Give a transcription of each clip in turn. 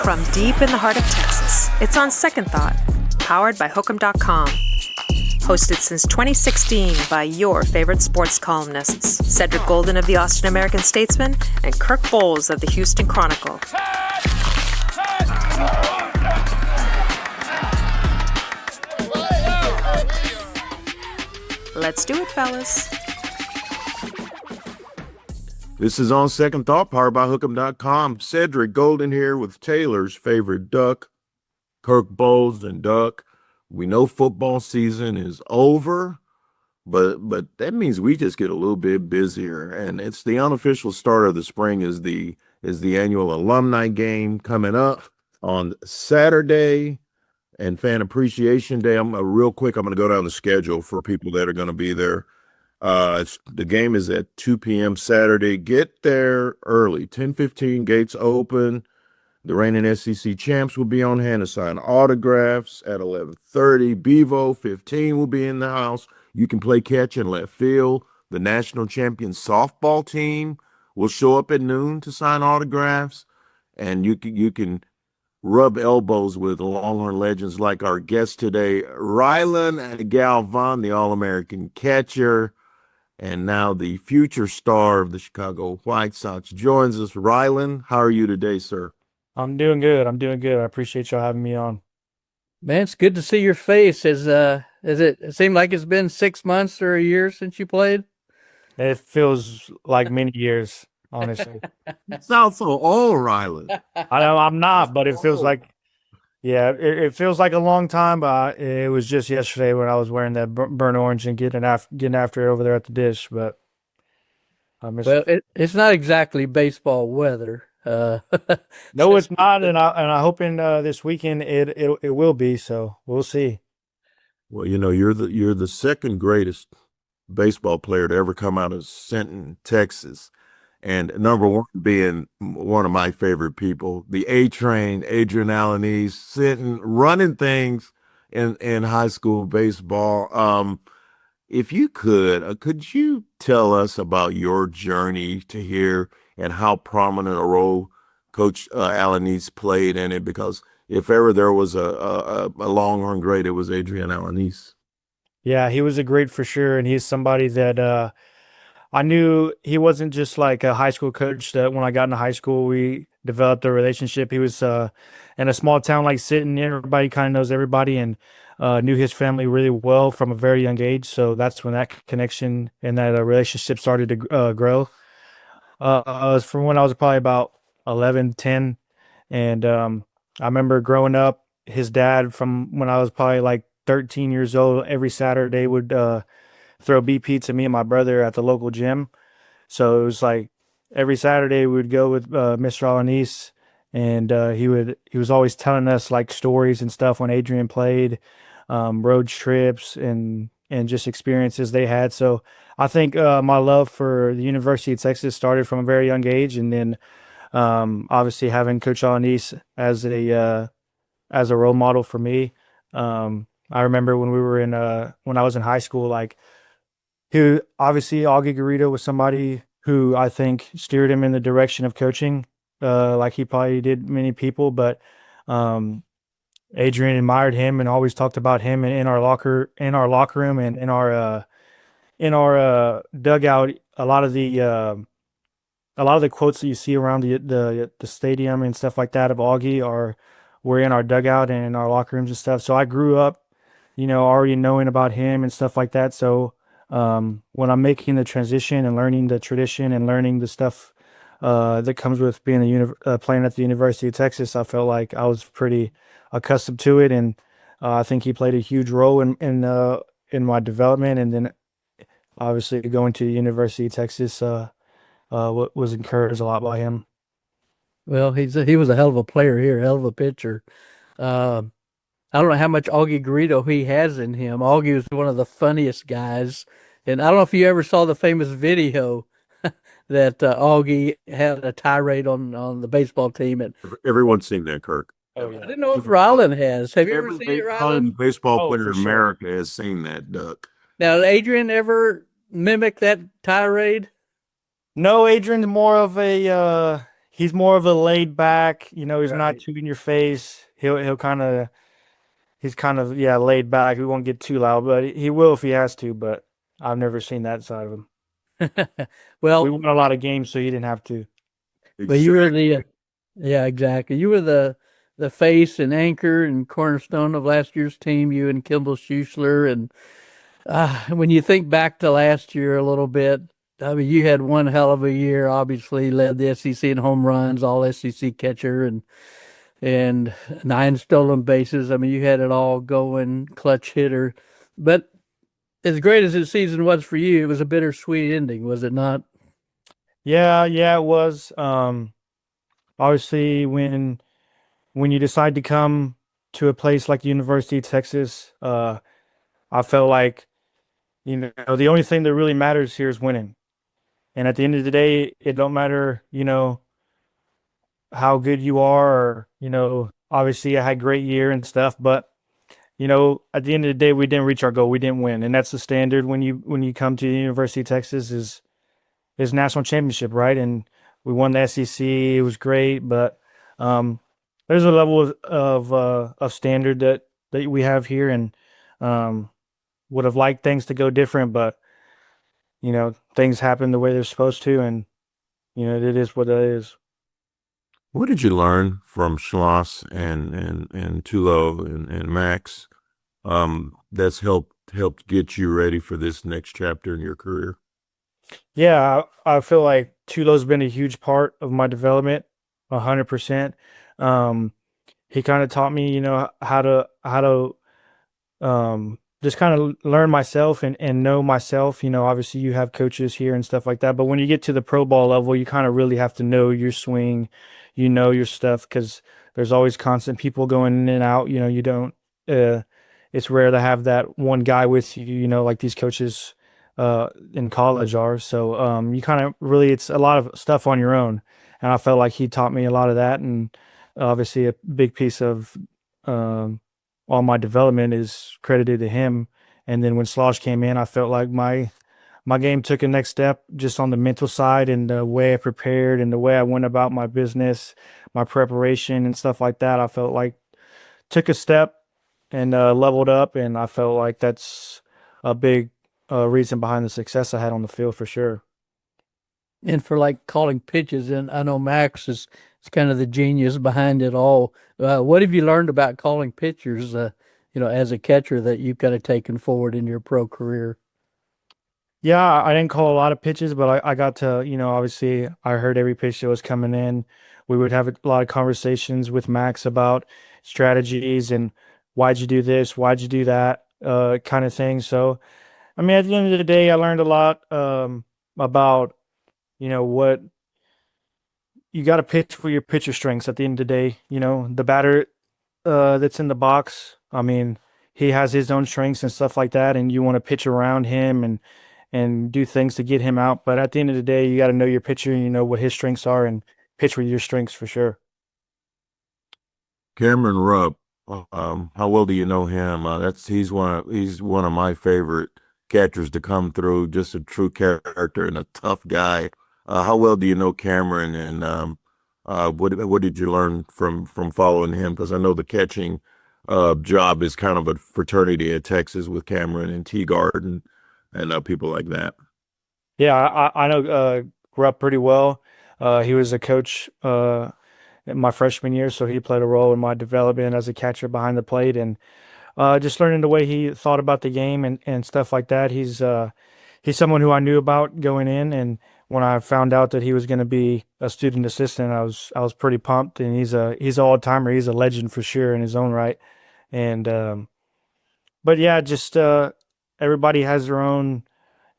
From deep in the heart of Texas, it's On Second Thought, powered by Hook'em.com. Hosted since 2016 by your favorite sports columnists, Cedric Golden of the Austin American-Statesman and Kirk Bohls of the Houston Chronicle. Let's do it, fellas. This is On Second Thought, powered by Hook'em.com. Cedric Golden here with Taylor's favorite duck, Kirk Bohls and Duck. We know football season is over, but that means we just get a little bit busier. And it's the unofficial start of the spring is the annual Alumni game coming up on Saturday and Fan Appreciation Day. I'm going to go down the schedule for people that are going to be there. The game is at 2 p.m. Saturday. Get there early. 10:15 gates open. The reigning SEC champs will be on hand to sign autographs at 11:30. Bevo 15 will be in the house. You can play catch in left field. The national champion softball team will show up at noon to sign autographs, and you can rub elbows with Longhorn legends like our guest today, Rylan Galvan, the All-American catcher, and now the future star of the Chicago White Sox, joins us. Rylan, how are you today, sir? I'm doing good. I appreciate y'all having me on. Man, it's good to see your face. It seemed like it's been 6 months or a year since you played? It feels like many years, honestly. It sounds so old, Rylan. I know I'm not, but it feels like, it feels like a long time. But it was just yesterday when I was wearing that burnt orange and getting after it over there at the dish. But it's not exactly baseball weather. No, it's not, and I hope in this weekend it will be. So we'll see. Well, you're the second greatest baseball player to ever come out of Sinton, Texas, and number one being one of my favorite people, the A Train, Adrian Alanis, Sinton, running things in high school baseball. If you could you tell us about your journey to here and how prominent a role Coach Alanis played in it? Because if ever there was a Longhorn great, it was Adrian Alanis. Yeah, he was a great for sure, and he's somebody that I knew he wasn't just like a high school coach that when I got into high school, we developed a relationship. He was in a small town like Sinton, everybody kind of knows everybody, and knew his family really well from a very young age. So that's when that connection and that relationship started to grow. From when I was probably about 11, 10. And I remember growing up, his dad from when I was probably like 13 years old, every Saturday would throw BP to me and my brother at the local gym. So it was like every Saturday we would go with Mr. Alanis, and he was always telling us like stories and stuff when Adrian played, road trips and just experiences they had. So I think my love for the University of Texas started from a very young age, and then obviously having Coach Alanis as a role model for me. I remember when when I was in high school, like obviously Augie Garrido was somebody who I think steered him in the direction of coaching, like he probably did many people. But Adrian admired him and always talked about him in our locker room and in our dugout. A lot of the quotes that you see around the stadium and stuff like that of Augie were in our dugout and in our locker rooms and stuff. So I grew up, already knowing about him and stuff like that. So when I'm making the transition and learning the tradition and learning the stuff that comes with being playing at the University of Texas, I felt like I was pretty accustomed to it, and I think he played a huge role in my development. And then obviously going to the University of Texas was encouraged a lot by him. Well, he was a hell of a player here, hell of a pitcher. I don't know how much Augie Garrido he has in him. Augie was one of the funniest guys, and I don't know if you ever saw the famous video that Augie had a tirade on the baseball team. Everyone's seen that, Kirk. Oh, yeah. I didn't know if Rylan has. Have you ever seen it, Rylan? Every baseball player in for sure. America has seen that, Duck. Now, did Adrian ever mimic that tirade? No, Adrian's more of a he's more of a laid back, he's not Right. too in your face. He'll kind of he's kind of yeah laid back. He won't get too loud, but he will if he has to. But I've never seen that side of him. We Well, won a lot of games, so he didn't have to. but you were Exactly. yeah, exactly. You were the face and anchor and cornerstone of last year's team. You and Kimball Schuessler, and when you think back to last year a little bit, I mean, you had one hell of a year. Obviously, led the SEC in home runs, all SEC catcher, and 9 stolen bases. I mean, you had it all going, clutch hitter. But as great as this season was for you, it was a bittersweet ending, was it not? Yeah, yeah, it was. Obviously, when you decide to come to a place like the University of Texas, I felt like the only thing that really matters here is winning. And at the end of the day, it don't matter, how good you are, or obviously I had a great year and stuff, but at the end of the day, we didn't reach our goal. We didn't win, and that's the standard when you come to the University of Texas is national championship, right? And we won the SEC. It was great, but um, there's a level of standard that we have here, and um, would have liked things to go different, but things happen the way they're supposed to, and it is what it is. What did you learn from Schloss and Tulo and Max that's helped get you ready for this next chapter in your career? Yeah, I feel like Tulo's been a huge part of my development, 100%. Um, he kind of taught me, how to just kind of learn myself and know myself. Obviously you have coaches here and stuff like that, but when you get to the pro ball level, you kind of really have to know your swing, your stuff, because there's always constant people going in and out. You don't. It's rare to have that one guy with you. Like these coaches in college are. So you kind of really, it's a lot of stuff on your own, and I felt like he taught me a lot of that, and obviously a big piece of um, all my development is credited to him. And then when Slosh came in, I felt like my game took a next step just on the mental side, and the way I prepared and the way I went about my business, my preparation and stuff like that. I felt like took a step and leveled up, and I felt like that's a big reason behind the success I had on the field for sure. And for like calling pitches, and I know Max is kind of the genius behind it all. What have you learned about calling pitchers, as a catcher that you've kind of taken forward in your pro career? Yeah, I didn't call a lot of pitches, but I got to, obviously I heard every pitch that was coming in. We would have a lot of conversations with Max about strategies and why'd you do this, why'd you do that, kind of thing. So, I mean, at the end of the day, I learned a lot about, what you got to pitch for your pitcher strengths at the end of the day. The batter that's in the box, I mean, he has his own strengths and stuff like that, and you want to pitch around him and do things to get him out. But at the end of the day, you got to know your pitcher, and you know what his strengths are, and pitch with your strengths for sure. Cameron Rupp, how well do you know him? That's he's one of my favorite catchers to come through. Just a true character and a tough guy. How well do you know Cameron? And what did you learn from following him? Because I know the catching job is kind of a fraternity in Texas with Cameron and T Garden and people like that. Yeah, I know Grupp pretty well. He was a coach in my freshman year, so he played a role in my development as a catcher behind the plate, and just learning the way he thought about the game and stuff like that. He's someone who I knew about going in, and when I found out that he was going to be a student assistant, I was pretty pumped. And he's an all timer. He's a legend for sure in his own right. And but yeah, just everybody has their own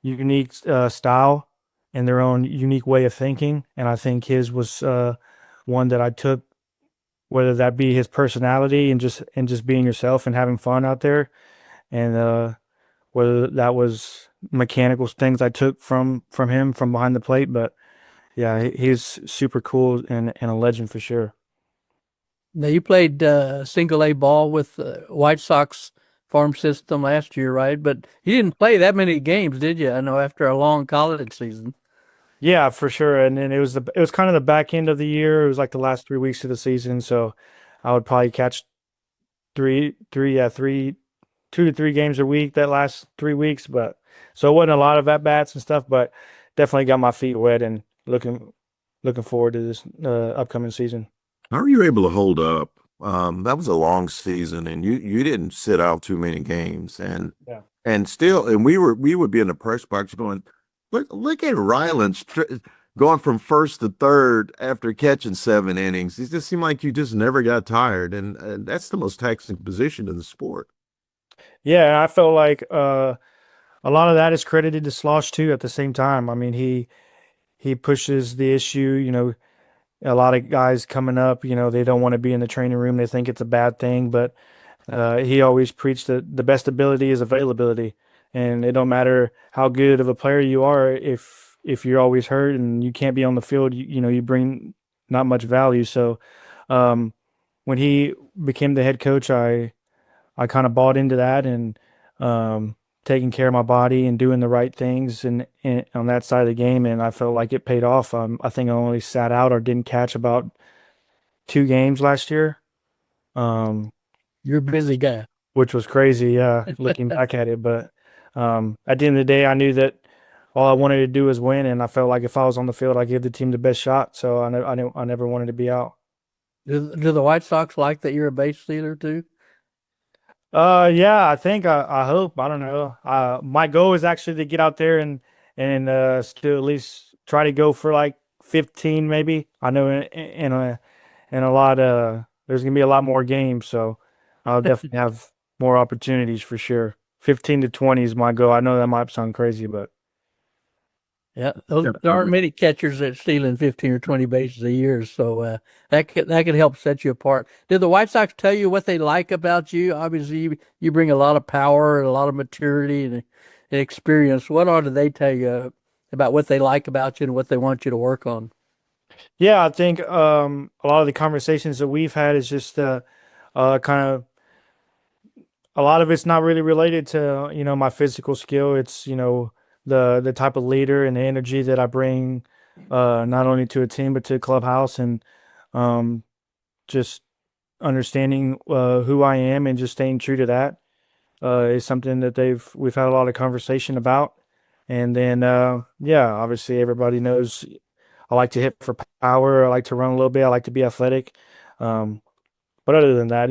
unique style and their own unique way of thinking, and I think his was one that I took, whether that be his personality and just being yourself and having fun out there, and whether that was mechanical things I took from him from behind the plate. But yeah, he's super cool and a legend for sure. Now you played single A ball with the White Sox farm system last year, right? But you didn't play that many games, did you? I know after a long college season. Yeah, for sure. And then it was kind of the back end of the year. It was like the last 3 weeks of the season, so I would probably catch three, 2 to 3 games a week that last 3 weeks. But so it wasn't a lot of at bats and stuff, but definitely got my feet wet and looking forward to this upcoming season. How are you able to hold up? That was a long season, and you didn't sit out too many games, and Yeah. we would be in the press box going, look at Rylan going from first to third after catching 7 innings. It just seemed like you just never got tired, and that's the most taxing position in the sport. Yeah, I felt like a lot of that is credited to Slosh too. At the same time, I mean, he pushes the issue. A lot of guys coming up, they don't want to be in the training room. They think it's a bad thing, but he always preached that the best ability is availability, and it don't matter how good of a player you are if you're always hurt and you can't be on the field. You bring not much value. So um, when he became the head coach, I kind of bought into that and taking care of my body and doing the right things and on that side of the game, and I felt like it paid off. I think I only sat out or didn't catch about 2 games last year, um, You're a busy guy. which was crazy, looking back at it. But at the end of the day, I knew that all I wanted to do was win, and I felt like if I was on the field, I give the team the best shot. So I never wanted to be out. Do the White Sox like that you're a base stealer too? Yeah, I hope. I don't know. My goal is actually to get out there and still at least try to go for like 15 maybe. I know in a lot there's gonna be a lot more games, so I'll definitely have more opportunities for sure. 15 to 20 is my goal. I know that might sound crazy, but Yeah, there aren't many catchers that stealing 15 or 20 bases a year, so that could help set you apart. Did the White Sox tell you what they like about you? Obviously, you bring a lot of power and a lot of maturity and experience. What all did they tell you about what they like about you and what they want you to work on? yeah, I think a lot of the conversations that we've had is just kind of a lot of it's not really related to my physical skill. It's the type of leader and the energy that I bring, not only to a team but to a clubhouse, and um, just understanding who I am and just staying true to that is something that we've had a lot of conversation about. And then yeah, obviously everybody knows I like to hit for power. I like to run a little bit. I like to be athletic. Um, but other than that,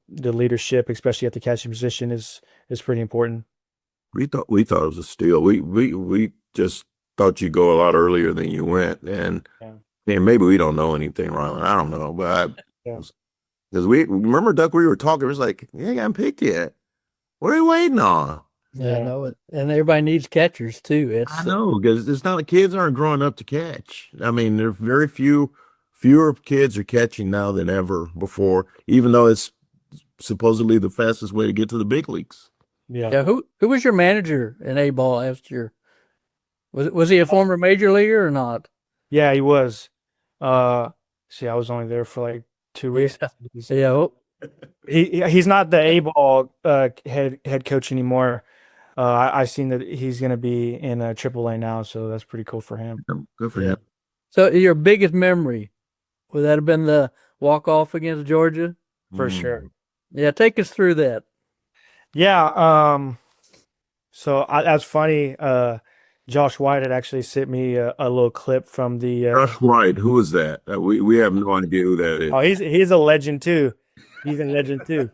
the leadership, especially at the catching position, is pretty important. We thought it was a steal. We just thought you'd go a lot earlier than you went, and Yeah. maybe we don't know anything, Rylan. I don't know, but Yeah. because we remember, Duck, we were talking. It was like, you ain't got picked yet. What are you waiting on? Yeah, I Yeah. know it, and everybody needs catchers too. I know, because it's not kids aren't growing up to catch. I mean, there are fewer kids are catching now than ever before, even though it's supposedly the fastest way to get to the big leagues. Yeah. Who was your manager in A ball last year? Was he a former major leaguer or not? Yeah, he was. See, I was only there for like 2 weeks. Yeah. Oh, He's not the A ball head coach anymore. I seen that he's gonna be in AAA now, so that's pretty cool for him. Good for Yeah. him. So your biggest memory, would that have been the walk off against Georgia? For sure. Yeah, take us through that. Yeah. So that's funny. Josh White had actually sent me a little clip from the. That's right. Who is that? We have no idea who that is. Oh, he's a legend too. He's a legend too,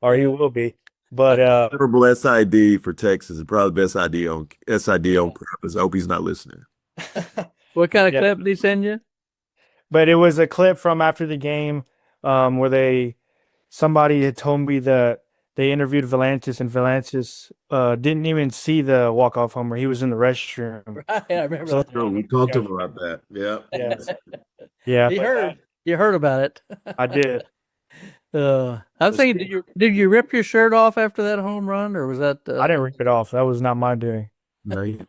or he will be. But Terrible SID for Texas is probably the best idea on SID on purpose. I hope he's not listening. What kind of Yeah. clip did he send you? But it was a clip from after the game, where somebody had told me that they interviewed Valantis, and Valantis didn't even see the walk-off homer. He was in the restroom. Right, I remember So- that. We talked about that. Yeah. Yeah, yeah, You but heard. You heard about it. I did. I was thinking, did you rip your shirt off after that home run, or was that? I didn't rip it off. That was not my doing. No, you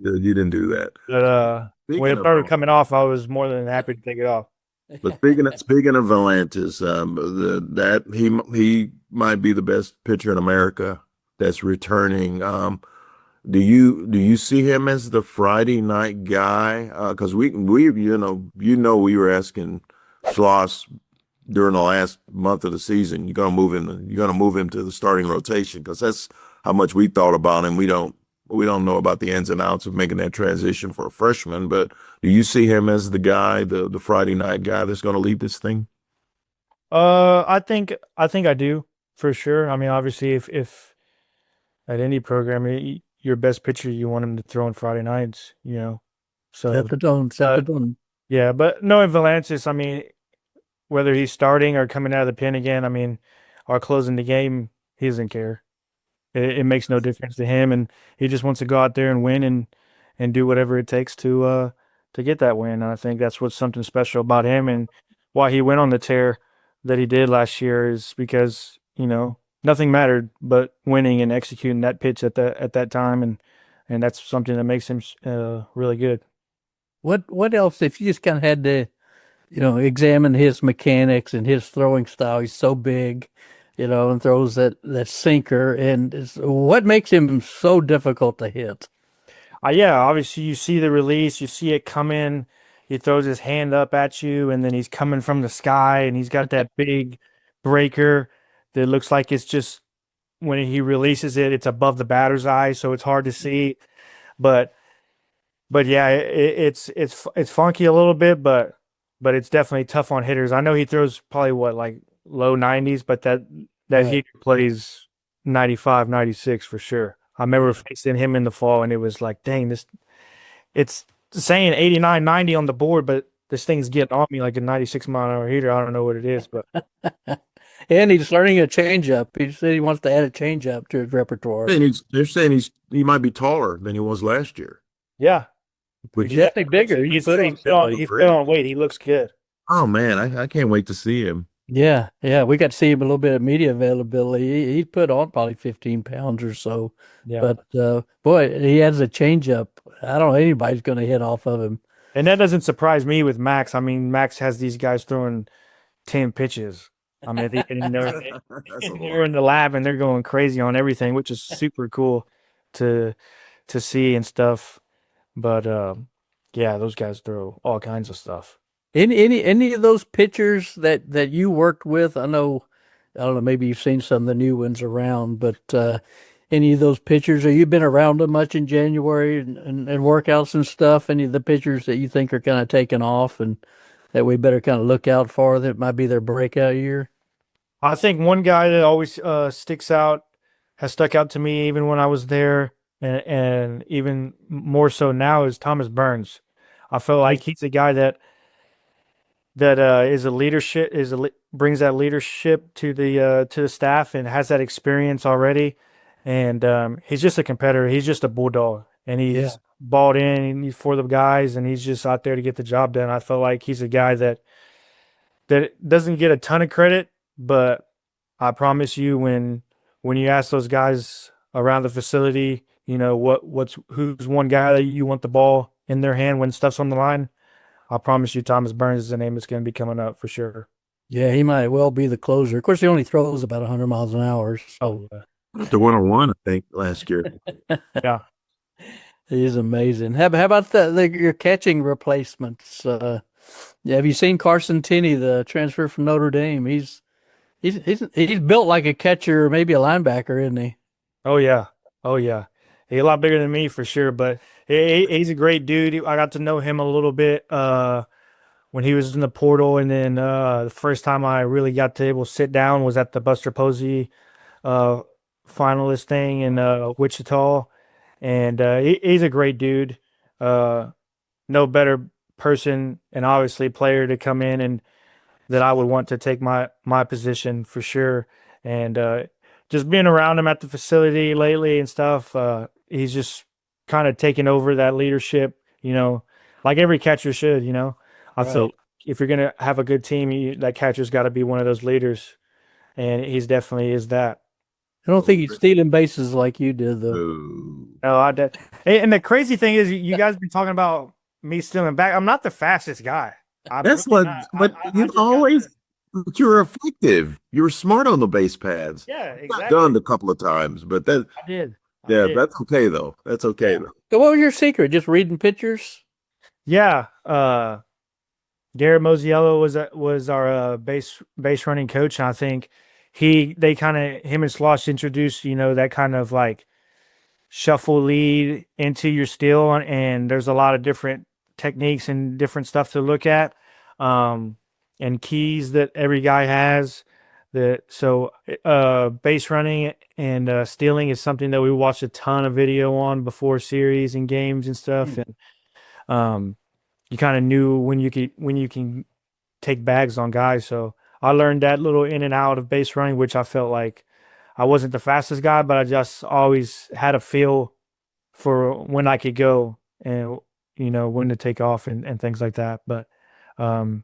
didn't do that. But Speaking when it of- started coming off, I was more than happy to take it off. But speaking of Valantis, that he might be the best pitcher in America that's returning. Do you see him as the Friday night guy? Because we we were asking Schloss during the last month of the season, you're gonna move him to the starting rotation because that's how much we thought about him. We don't know about the ins and outs of making that transition for a freshman, but do you see him as the guy, the Friday night guy that's going to lead this thing? I think I do for sure. I mean, obviously, if at any program, your best pitcher, you want him to throw on Friday nights, So, Set the tone. Set the tone. yeah, but knowing Valancis, I mean, whether he's starting or coming out of the pen again, I mean, or closing the game, he doesn't care. It makes no difference to him, and he just wants to go out there and win and do whatever it takes to get that win. And I think that's what's something special about him, and why he went on the tear that he did last year is because nothing mattered but winning and executing that pitch at that time, and that's something that makes him really good. What else? If you just kind of had to, examine his mechanics and his throwing style, he's so big, and throws that sinker. And what makes him so difficult to hit? Yeah, obviously you see the release, you see it come in. He throws his hand up at you, and then he's coming from the sky, and he's got that big breaker that looks like it's just when he releases it, it's above the batter's eye, so it's hard to see. But yeah, it's funky a little bit, but it's definitely tough on hitters. I know he throws probably like low 90s, but that Right. heater plays 95, 96 for sure. I remember facing him in the fall, and it was like, dang, it's saying 89, 90 on the board, but this thing's getting on me like a 96-mile-an-hour heater. I don't know what it is, but And he's learning a changeup. He said he wants to add a changeup to his repertoire. And they're saying he might be taller than he was last year. yeah, Which, He's definitely bigger. He put on weight. He looks good. oh man, I can't wait to see him. Yeah. We got to see him a little bit of media availability. He put on probably 15 pounds or so. Yeah, But boy, he has a changeup. I don't know anybody's going to hit off of him. and that doesn't surprise me with Max. I mean, Max has these guys throwing 10 pitches. I mean, they're in the lab and they're going crazy on everything, which is super cool to see and stuff. But yeah, those guys throw all kinds of stuff. Any of those pitchers that you worked with? I don't know, maybe you've seen some of the new ones around, but any of those pitchers, have you been around them much in January and workouts and stuff? Any of the pitchers that you think are kind of taking off and that we better kind of look out for that might be their breakout year? I think one guy that always has stuck out to me even when I was there, and even more so now, is Thomas Burns. I feel like he's a guy that is a leadership brings that leadership to the staff and has that experience already, and he's just a competitor. He's just a bulldog, and he's balled in and he's for the guys, and he's just out there to get the job done. I feel like he's a guy that doesn't get a ton of credit, but I promise you, when you ask those guys around the facility, who's one guy that you want the ball in their hand when stuff's on the line, I promise you Thomas Burns is the name that's going to be coming up for sure. Yeah, he might well be the closer. Of course, he only throws about 100 miles an hour. So. The 101, I think, last year. Yeah. He's amazing. How about your catching replacements? Have you seen Carson Tenney, the transfer from Notre Dame? He's built like a catcher, maybe a linebacker, isn't he? Oh yeah. He's a lot bigger than me for sure, but he's a great dude. I got to know him a little bit when he was in the portal, and then the first time I really got to able to sit down was at the Buster Posey finalist thing in Wichita, and he's a great dude. No better person and obviously player to come in and that I would want to take my position for sure. And just being around him at the facility lately and stuff, he's just kind of taking over that leadership, like every catcher should, I feel if you're going to have a good team, that catcher's got to be one of those leaders, and he's definitely is that. I don't think he's stealing bases like you did, though. No, I did. And the crazy thing is, you guys been talking about me stealing back. I'm not the fastest guy. That's what, but you've always, but you were effective. You were smart on the base paths. Yeah, Got exactly. gunned a couple of times, but I did. Yeah, did. that's okay though. That's okay though. So what was your secret? Just reading pictures? Yeah. Garrett Mosiello was our base running coach, and I think they kind of him and Slosh introduced that kind of like shuffle lead into your steal, and there's a lot of different techniques and different stuff to look at, and keys that every guy has. Base running and stealing is something that we watched a ton of video on before series and games and stuff, and you kind of knew when you can take bags on guys. So I learned that little in and out of base running, which I felt like I wasn't the fastest guy, but I just always had a feel for when I could go and when to take off and things like that. But I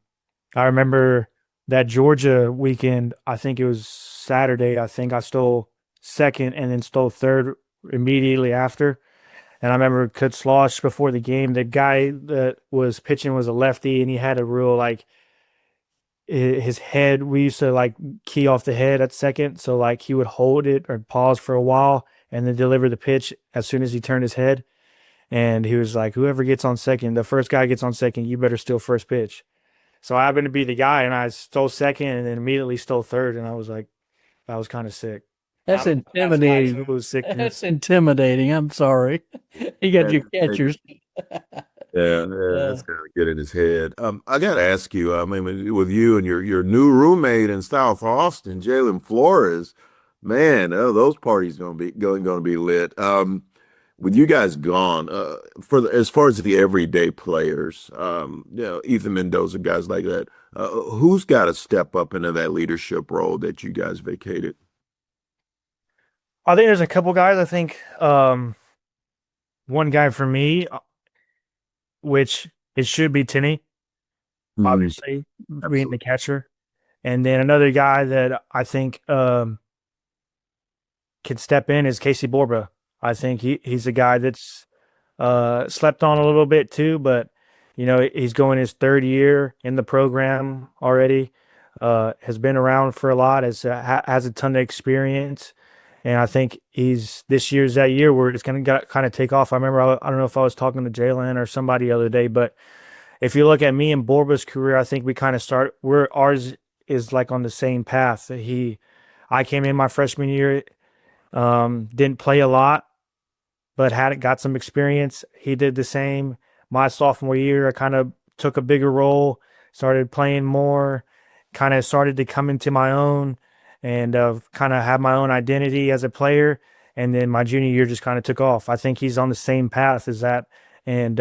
remember that Georgia weekend, I think it was Saturday, I think I stole second and then stole third immediately after. And I remember Coach Slosh before the game, the guy that was pitching was a lefty, and he had a real like his head. We used to like key off the head at second, so like he would hold it or pause for a while and then deliver the pitch as soon as he turned his head. And he was like, "Whoever gets on second, the first guy gets on second, you better steal first pitch." So I happened to be the guy, and I stole second, and then immediately stole third, and I was like, that was kind of sick. That's intimidating. It was sick. That's intimidating. I'm sorry. You got your catchers. Yeah, that's kind of get in his head. I got to ask you. I mean, with you and your new roommate in South Austin, Jalen Flores, man, those parties going to be lit. With you guys gone, as far as the everyday players, Ethan Mendoza, guys like that, who's got to step up into that leadership role that you guys vacated? I think there's a couple guys. I think one guy for me, which it should be Tinney, obviously, being the catcher. And then another guy that I think can step in is Casey Borba. I think he's a guy that's slept on a little bit too, but he's going his third year in the program already. Has been around for a lot, has a ton of experience, and I think this year's that year where it's going to kind of take off. I remember I don't know if I was talking to Jalen or somebody the other day, but if you look at me and Borba's career, I think we kind of start where ours is like on the same path. I came in my freshman year, didn't play a lot, but got some experience. He did the same. My sophomore year, I kind of took a bigger role, started playing more, kind of started to come into my own and kind of have my own identity as a player. And then my junior year just kind of took off. I think he's on the same path as that. And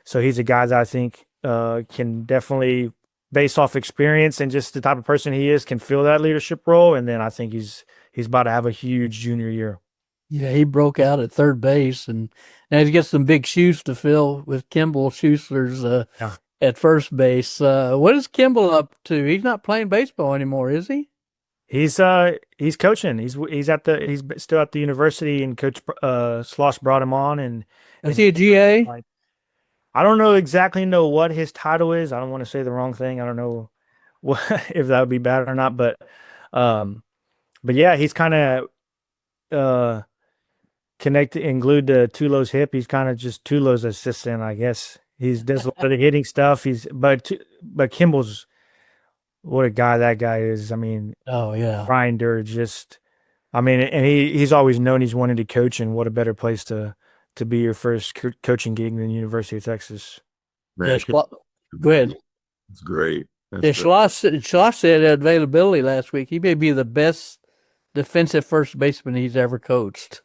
so he's a guy that I think can definitely, based off experience and just the type of person he is, can fill that leadership role. And then I think he's about to have a huge junior year. Yeah, he broke out at third base, and now he's got some big shoes to fill with Kimball Schuessler's at first base. What is Kimball up to? He's not playing baseball anymore, is he? He's coaching. He's still at the university, and Coach Sloss brought him on. And is he a GA? I don't exactly know what his title is. I don't want to say the wrong thing. I don't know if that would be bad or not, but yeah, he's kind of connected and glued to Tulo's hip. He's kind of just Tulo's assistant, I guess. He does a lot of the hitting stuff. But Kimball's, what a guy that guy is. I mean, oh yeah, grinder. And he's always known he's wanted to coach, and what a better place to be your first coaching gig than University of Texas. Man, go ahead. It's great. Schloss said availability last week. He may be the best defensive first baseman he's ever coached.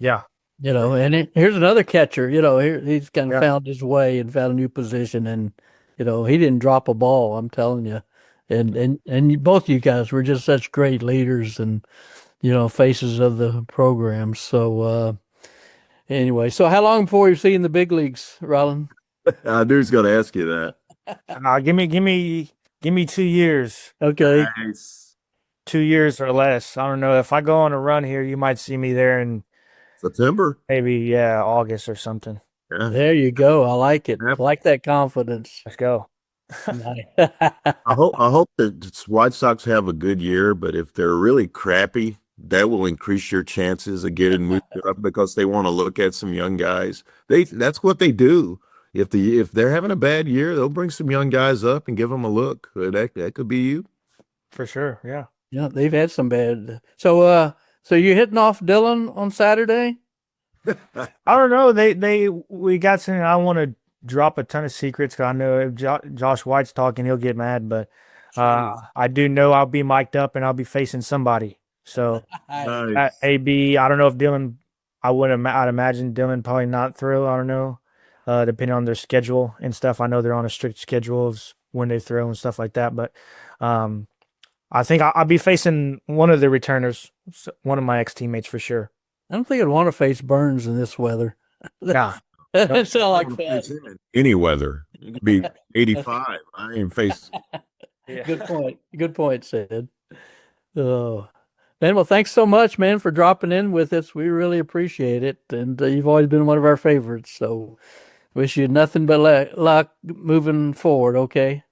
Yeah. And here's another catcher, he's kind of found his way and found a new position, and, he didn't drop a ball, I'm telling you. And both you guys were just such great leaders and, faces of the program. So, anyway, so how long before you see in the big leagues, Rylan? I knew he was going to ask you that. Give me 2 years. Okay. Nice. 2 years or less. I don't know. If I go on a run here, you might see me there in September. Maybe, August or something. Yeah. There you go. I like it. I like that confidence. Let's go. I hope the White Sox have a good year, but if they're really crappy, that will increase your chances of getting moved up because they want to look at some young guys. That's what they do. If they're having a bad year, they'll bring some young guys up and give them a look. That could be you. For sure. Yeah. Yeah, they've had some bad. So you're hitting off Dylan on Saturday? I don't know. We got some. I want to drop a ton of secrets because I know if Josh White's talking, he'll get mad. But I do know I'll be mic'd up and I'll be facing somebody. So Nice. AB, I don't know if Dylan. I'd imagine Dylan probably not throw. I don't know, depending on their schedule and stuff. I know they're on a strict schedule of when they throw and stuff like that. But I think I'll be facing one of the returners, one of my ex-teammates for sure. I don't think I'd want to face Burns in this weather. Yeah. It's not like that. Any weather. It could be 85. I ain't face. Yeah. Good point. Good point, Sid. Oh, man. Well, thanks so much, man, for dropping in with us. We really appreciate it. And you've always been one of our favorites. So wish you nothing but luck moving forward. Okay.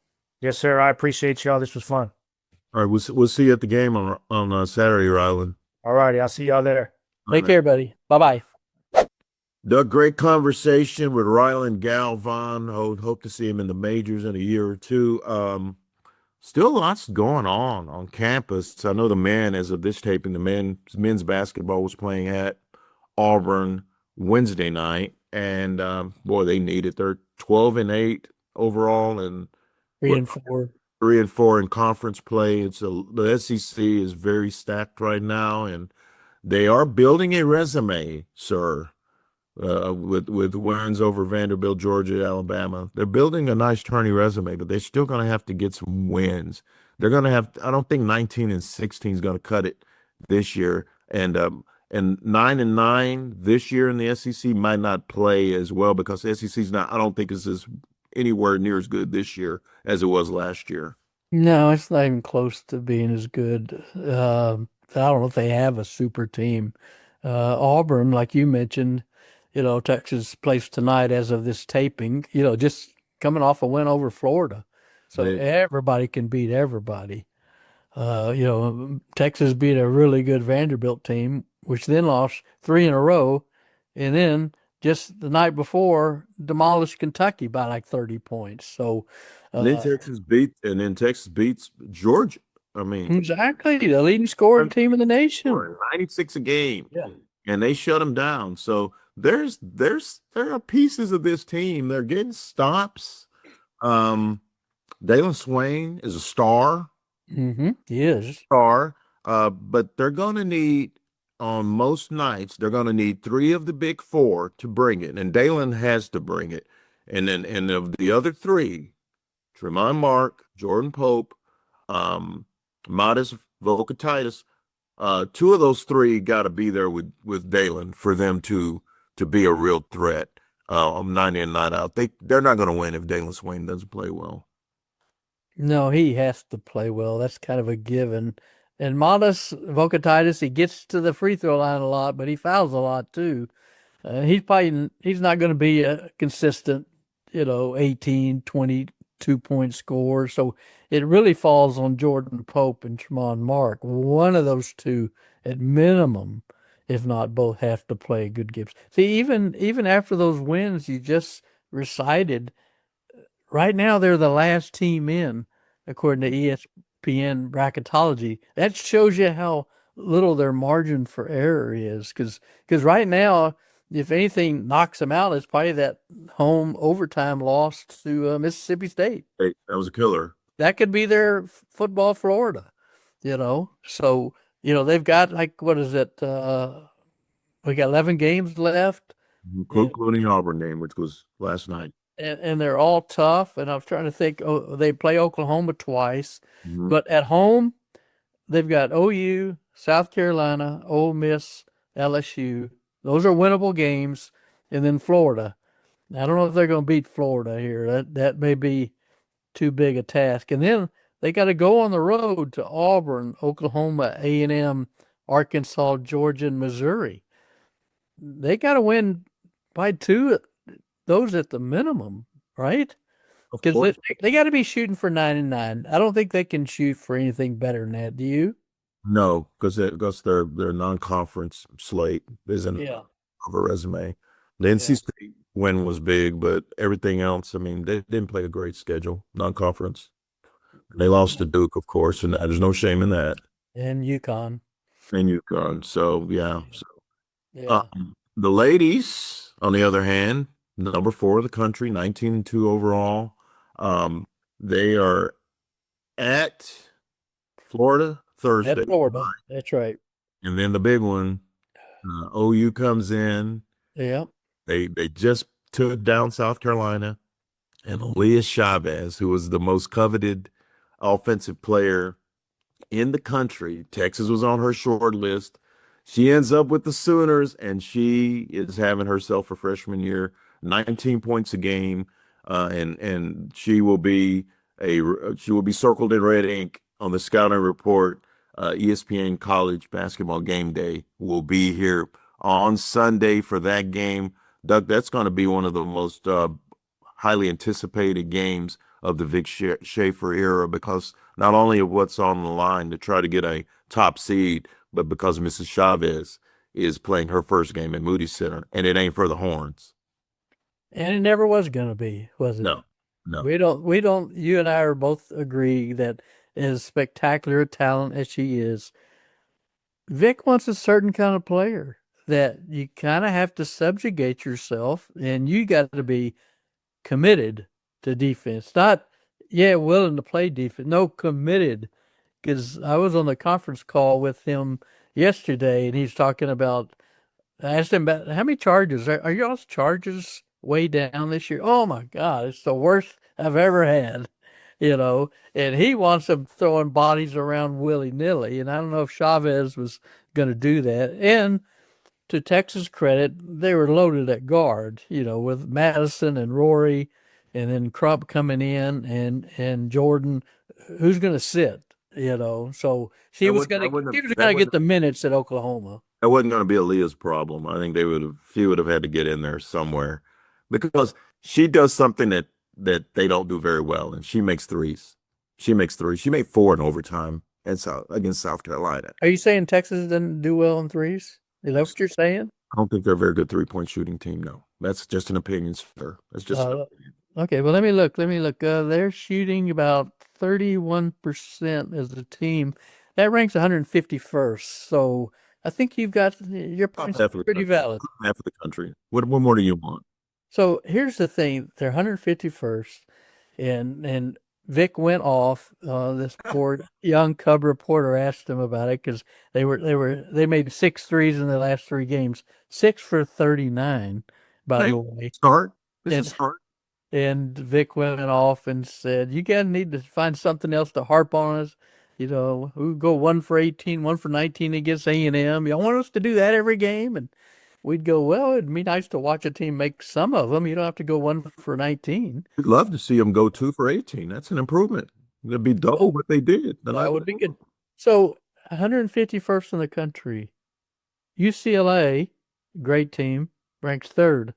Yes, sir. I appreciate y'all. This was fun. All right, we'll see you at the game on Saturday, Rylan. All righty. I'll see y'all there. Take care, buddy. Bye-bye. Doug, great conversation with Rylan Galvan. Hope to see him in the majors in a year or two. Still lots going on campus. I know as of this taping, the men's basketball was playing at Auburn Wednesday night, and boy, they need it. They're 12-8 overall, and 3-4. 3-4 in conference play. The SEC is very stacked right now, and they are building a resume, sir. With wins over Vanderbilt, Georgia, Alabama. They're building a nice tourney resume, but they're still going to have to get some wins. They're going to have, I don't think 19-16 is going to cut it this year. And 9-9 this year in the SEC might not play as well because the SEC's not, I don't think is anywhere near as good this year as it was last year. No, it's not even close to being as good. I don't know if they have a super team. Auburn, like you mentioned, Texas plays tonight as of this taping, just coming off a win over Florida. So everybody can beat everybody. Texas beat a really good Vanderbilt team, which then lost 3 in a row. And then just the night before demolished Kentucky by like 30 points. So then Texas beats Georgia. I mean, exactly, the leading scoring team in the nation. 96 a game. Yeah. And they shut them down. So there are pieces of this team. They're getting stops. Dalen Swain is a star. Mm-hmm. He is. Star. But they're going to need, on most nights, they're going to need 3 of the big 4 to bring it. And Dalen has to bring it. And of the other 3, Tremont Mark, Jordan Pope, Modest Volkatitis, 2 of those 3 got to be there with Dalen for them to be a real threat. 90 and 9 out. They're not going to win if Dalen Swain doesn't play well. No, he has to play well. That's kind of a given. And Modest Volkatitis, he gets to the free throw line a lot, but he fouls a lot too. He's not going to be a consistent, 18, 22-point scorer. So it really falls on Jordan Pope and Tremont Mark. One of those 2 at minimum, if not both, have to play good games. See, even after those wins you just recited, right now they're the last team in, according to ESPN bracketology. That shows you how little their margin for error is. Because right now, if anything knocks them out, it's probably that home overtime loss to Mississippi State. Hey, that was a killer. That could be their football Florida, So, they've got what is it? We got 11 games left. Including Auburn game, which was last night. And they're all tough. And I was trying to think, they play Oklahoma twice. Mm-hmm. But at home, they've got OU, South Carolina, Ole Miss, LSU. Those are winnable games. And then Florida. I don't know if they're going to beat Florida here. That may be too big a task. And then they got to go on the road to Auburn, Oklahoma, A&M, Arkansas, Georgia, and Missouri. They got to win by 2 those at the minimum, right? Because they got to be shooting for 9-9. I don't think they can shoot for anything better than that. Do you? No, because their non-conference slate isn't Yeah. of a resume. The NC State win was big, but everything else, I mean, they didn't play a great schedule, non-conference. They lost to Duke, of course, and there's no shame in that. And UConn. And UConn. So yeah. Yeah. The ladies, on the other hand, number 4 of the country, 19-2 overall. They are at Florida Thursday. At Florida. That's right. And then the big one, OU comes in. Yeah. They just took down South Carolina, and Aaliyah Chavez, who was the most coveted offensive player in the country. Texas was on her short list. She ends up with the Sooners, and she is having herself a freshman year, 19 points a game, and she will be circled in red ink on the scouting report. ESPN College Basketball Game Day will be here on Sunday for that game. Doug, that's going to be one of the most highly anticipated games of the Vic Schaefer era, because not only of what's on the line to try to get a top seed, but because Mrs. Chavez is playing her first game at Moody Center, and it ain't for the Horns. And it never was going to be, was it? No. We don't, you and I are both agree that as spectacular a talent as she is, Vic wants a certain kind of player that you kind of have to subjugate yourself, and you got to be committed to defense. Not, willing to play defense. No, committed. Because I was on the conference call with him yesterday, and he's talking about, I asked him about how many charges. Are y'all's charges way down this year? Oh, my God. It's the worst I've ever had, and he wants them throwing bodies around willy-nilly, and I don't know if Chavez was going to do that. And to Texas' credit, they were loaded at guard, with Madison and Rory, and then Crump coming in, and Jordan. Who's going to sit? So she was going to get the minutes at Oklahoma. That wasn't going to be Aaliyah's problem. I think she would have had to get in there somewhere, because she does something that they don't do very well, and she makes threes. She made 4 in overtime against South Carolina. Are you saying Texas doesn't do well in threes? Is that what you're saying? I don't think they're a very good 3-point shooting team. No, that's just an opinion, sir. That's just an opinion. Okay, well, let me look. They're shooting about 31% as a team. That ranks 151st. So I think your point's pretty valid. Half of the country. What more do you want? So here's the thing: they're 151st, and Vic went off. This poor young cub reporter asked him about it, because they made 6 threes in the last 3 games, 6 for 39. By the way, Start. This is start. And Vic went off and said, "You guys need to find something else to harp on us. We go 1 for 18, 1 for 19 against A&M. Y'all want us to do that every game?" And we'd go, "Well, it'd be nice to watch a team make some of them. You don't have to go 1 for 19. We'd love to see them go 2 for 18. That's an improvement. It'd be double what they did. That would be good. So 151st in the country. UCLA, great team, ranks 3rd.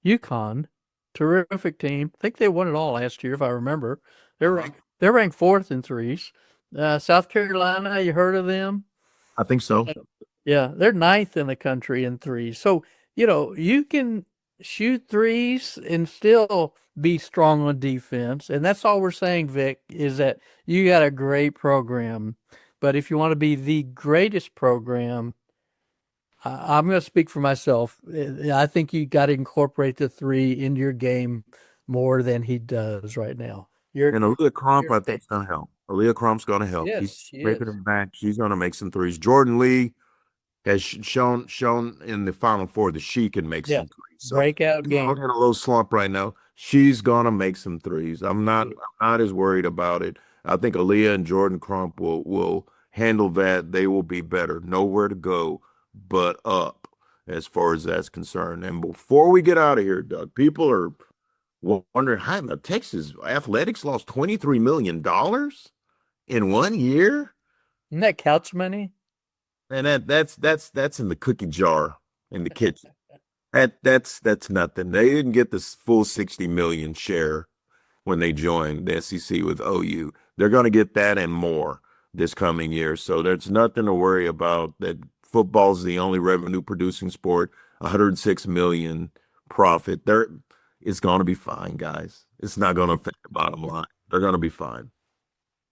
UConn, terrific team. I think they won it all last year, if I remember. They're ranked 4th in threes. South Carolina, you heard of them? I think so. Yeah, they're 9th in the country in threes. So, you can shoot threes and still be strong on defense. And that's all we're saying, Vic, is that you got a great program. But if you want to be the greatest program, I'm going to speak for myself. I think you got to incorporate the 3 into your game more than he does right now. And Aaliyah Crump, I think, is going to help. Aaliyah Crump's going to help. Yes, He's she breaking is. him back. She's going to make some threes. Jordan Lee has shown in the Final Four that she can make some threes. So breakout game. I'm in a little slump right now. She's going to make some threes. I'm not as worried about it. I think Aaliyah and Jordan Crump will handle that. They will be better. Nowhere to go but up as far as that's concerned. And before we get out of here, Doug, people are wondering how the Texas Athletics lost $23 million in 1 year. Isn't that couch money? And that's in the cookie jar in the kitchen. That's nothing. They didn't get the full 60 million share when they joined the SEC with OU. They're going to get that and more. this coming year. So there's nothing to worry about. That football's the only revenue producing sport, 106 million profit. It's going to be fine, guys. It's not going to affect the bottom line. They're going to be fine.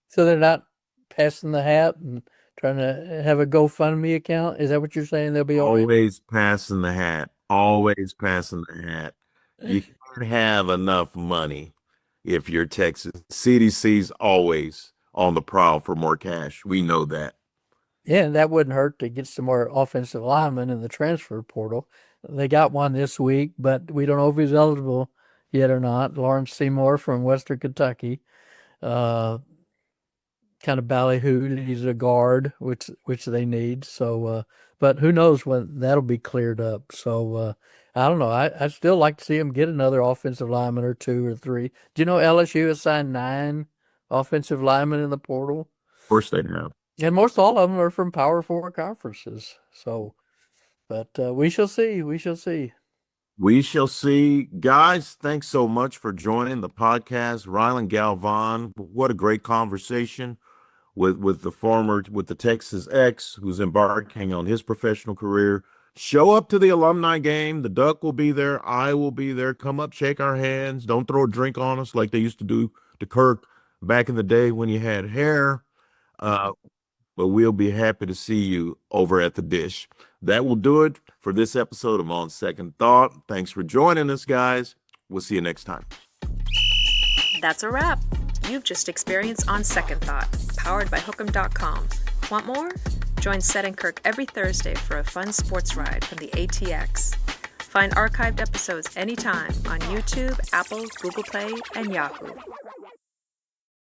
So they're not passing the hat and trying to have a GoFundMe account? Is that what you're saying? They'll be all right? Always passing the hat. Always passing the hat. You can't have enough money if you're Texas. CDC's always on the prowl for more cash. We know that. Yeah, and that wouldn't hurt to get some more offensive linemen in the transfer portal. They got one this week, but we don't know if he's eligible yet or not. Lawrence Seymour from Western Kentucky. Kind of ballyhooed. He's a guard, which they need. So, but who knows when that'll be cleared up. So, I don't know. I still like to see him get another offensive lineman or 2 or 3. Do you know LSU has signed 9 offensive linemen in the portal? Of course they have. And most all of them are from Power 4 conferences. So, but we shall see. We shall see. We shall see. Guys, thanks so much for joining the podcast. Rylan Galvan, what a great conversation with the Texas X, who's embarking on his professional career. Show up to the alumni game. The Duck will be there. I will be there. Come up, shake our hands. Don't throw a drink on us like they used to do to Kirk back in the day when you had hair. But we'll be happy to see you over at the Dish. That will do it for this episode of On Second Thought. Thanks for joining us, guys. We'll see you next time. That's a wrap. You've just experienced On Second Thought, powered by Hookem.com. Want more? Join Sed and Kirk every Thursday for a fun sports ride from the ATX. Find archived episodes anytime on YouTube, Apple, Google Play, and Yahoo.